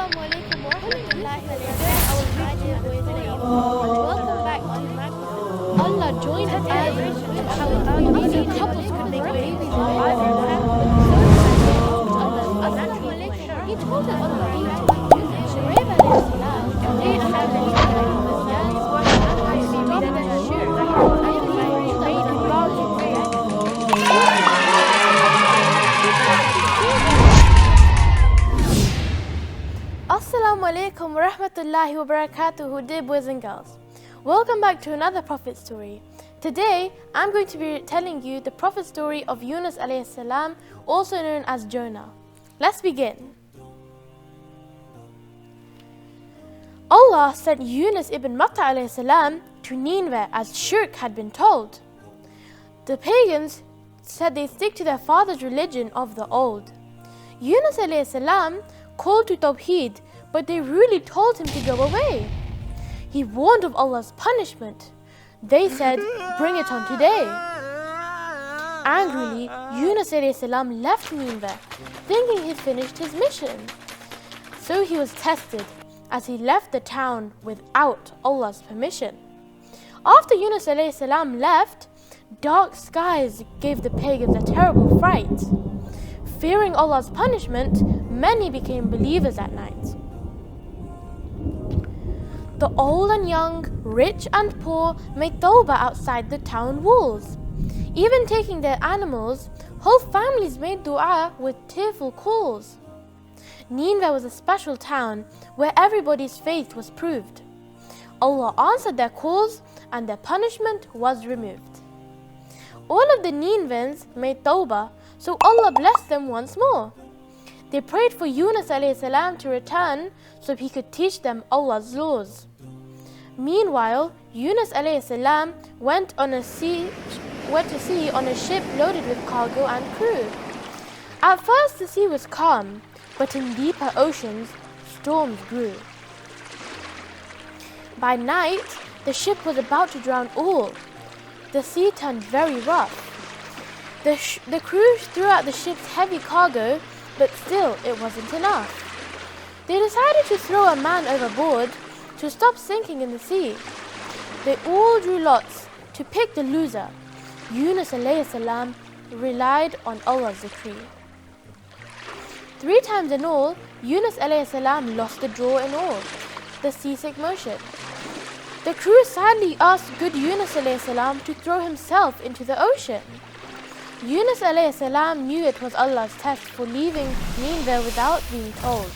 Assalamu alaikum wa rahmatullahi wa barakatuh, my dear boys and girls. Welcome back to my prophet. Allah joined Adam and Hawa. Even couples could make babies in the Bible. So did Allah's natural plan. He told us Allah created Shuaib alayhi salam didn't have any children with his wife. He stopped the shirk and he prayed about Assalamu alaikum wa rahmatullahi wa barakatuhu, dear boys and girls. Welcome back to another Prophet story. Today, I'm going to be telling you the Prophet story of Yunus alayhi salam, also known as Jonah. Let's begin. Allah sent Yunus ibn Matta alayhi salam to Nineveh as shirk had been told. The pagans said they stick to their father's religion of the old. Yunus alayhi salam called to Tawheed, but they really told him to go away. He warned of Allah's punishment. They said, bring it on today. Angrily, Yunus alayhi salam left Nineveh, thinking he'd finished his mission. So he was tested as he left the town without Allah's permission. After Yunus alayhi salam left, dark skies gave the pagans a terrible fright. Fearing Allah's punishment, many became believers at night. The old and young, rich and poor made tawbah outside the town walls. Even taking their animals, whole families made dua with tearful calls. Nineveh was a special town where everybody's faith was proved. Allah answered their calls and their punishment was removed. All of the Ninevians made tawbah, so Allah blessed them once more. They prayed for Yunus alayhi salam to return so he could teach them Allah's laws. Meanwhile, Yunus alayhi salam went to sea on a ship loaded with cargo and crew. At first the sea was calm, but in deeper oceans, storms grew. By night, the ship was about to drown all. The sea turned very rough. The crew threw out the ship's heavy cargo, but still it wasn't enough. They decided to throw a man overboard to stop sinking in the sea. They all drew lots to pick the loser. Yunus alayhi salam relied on Allah's decree. 3 times in all, Yunus alayhi salam lost the draw in all, the seasick motion. The crew sadly asked good Yunus alayhi salam to throw himself into the ocean. Yunus alayhi salam knew it was Allah's test for leaving Nineveh without being told.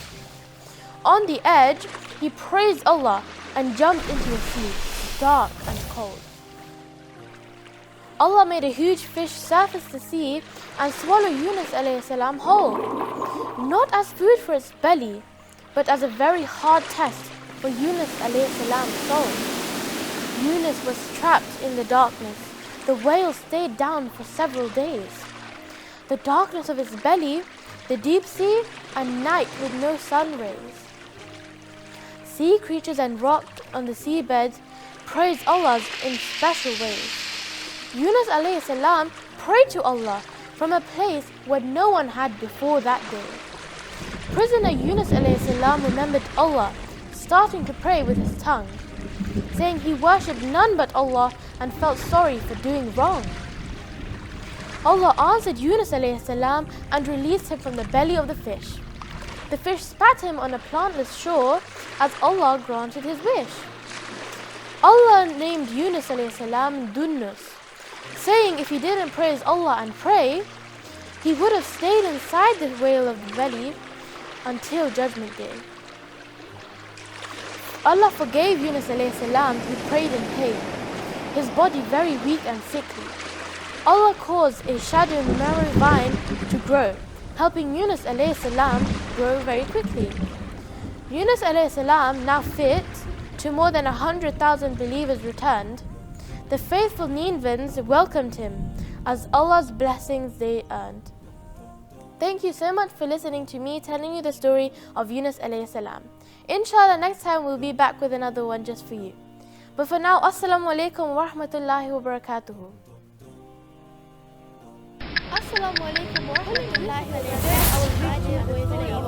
On the edge, he praised Allah and jumped into the sea, dark and cold. Allah made a huge fish surface the sea and swallow Yunus alayhi salam whole, not as food for its belly, but as a very hard test for Yunus alayhi salam's soul. Yunus was trapped in the darkness. The whale stayed down for several days. The darkness of its belly, the deep sea, and night with no sun rays. Sea creatures and rocks on the seabed praised Allah in special ways. Yunus alayhi salam prayed to Allah from a place where no one had before that day. Prisoner Yunus alayhi salam remembered Allah, starting to pray with his tongue, saying he worshipped none but Allah and felt sorry for doing wrong. Allah answered Yunus alayhi salam and released him from the belly of the fish. The fish spat him on a plantless shore as Allah granted his wish. Allah named Yunus alayhi salam Yunus, saying if he didn't praise Allah and pray, he would have stayed inside the whale of the belly until Judgment Day. Allah forgave Yunus alayhi salam who prayed in pain, his body very weak and sickly. Allah caused a shadow marrow vine to grow, helping Yunus alayhi salam grow very quickly. Yunus alayhi salam, now fit, to more than 100,000 believers returned. The faithful Ninevians welcomed him as Allah's blessings they earned. Thank you so much for listening to me telling you the story of Yunus alayhi salam. Inshallah, next time we'll be back with another one just for you. But for now, Assalamu alaikum wa rahmatullahi wa barakatuhu. Assalamu alaikum wa rahmatullahi wa barakatuh.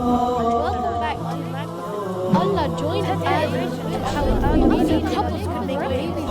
Welcome back to my Allah joined Adam and Hawa, so couples could make babies in